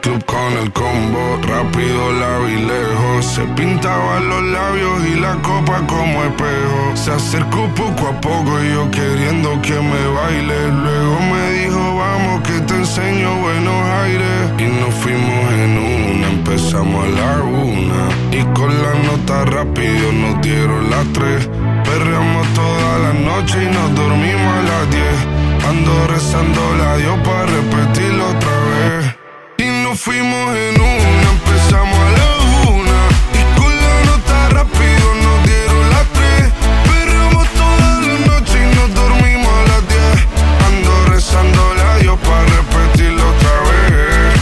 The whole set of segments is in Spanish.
club con el combo, rápido la vi lejos. Se pintaba los labios y la copa como espejo. Se acercó poco a poco y yo queriendo que me baile. Luego me dijo vamos que te enseño buenos aires. Y nos fuimos en una, empezamos a la 1. Y con la nota rápido nos dieron las 3. Perreamos toda la noche y nos dormimos a las 10. Ando rezando la Dios para repetirlo otra vez. Y nos fuimos en una, empezamos a la 1. Y con la nota rápido nos dieron las 3. Perreamos toda la noche y nos dormimos a las 10. Ando rezando la Dios para repetirlo otra vez.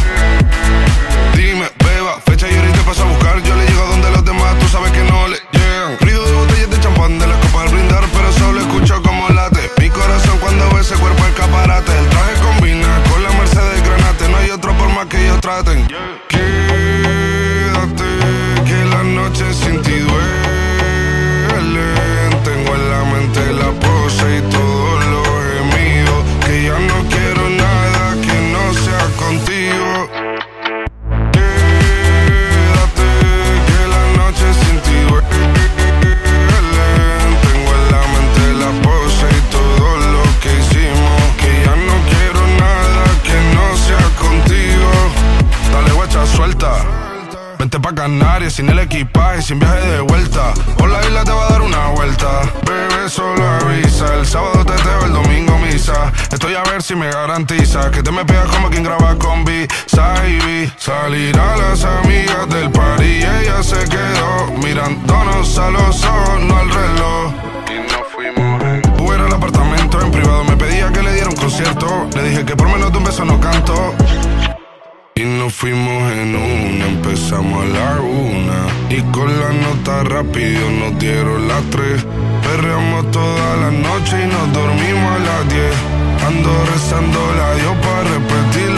Dime, beba, fecha y ahorita paso a buscar. Yo le llego donde los demás, tú sabes que no le llegan. Ruido de botellas de champán de la copa al brindar, pero solo escucho como late mi corazón cuando ve ese cuerpo escaparate. El traje combina con la Mercedes Granate. No hay otro por más que ellos traten. Quédate, que la noche sin ti duele. Tengo en la mente la pose y todos los gemidos. Que ya no quiero nada que no sea contigo. Quédate, que la noche sin ti duele. Tengo en la mente la pose y todo lo que hicimos. Que ya no quiero nada que no sea contigo. Dale guacha, suelta. Vente pa' Canarias sin el equipaje, sin viaje de vuelta. Por la isla te va a dar una vuelta. Bebé, solo avisa. El sábado teteo, el domingo misa. Estoy a ver si me garantiza que te me pegas como quien graba con B-Side. Salir a las amigas del party y ella se quedó mirándonos a los ojos, no al reloj. Y nos fuimos en Uber al apartamento en privado. Me pedía que le diera un concierto. Le dije que por menos de un beso no canto. Y nos fuimos en una, empezamos a la 1. Y con la nota rápido nos dieron las 3. Perreamos toda la noche y nos dormimos a las 10. Ando rezando la Dios para repetirlo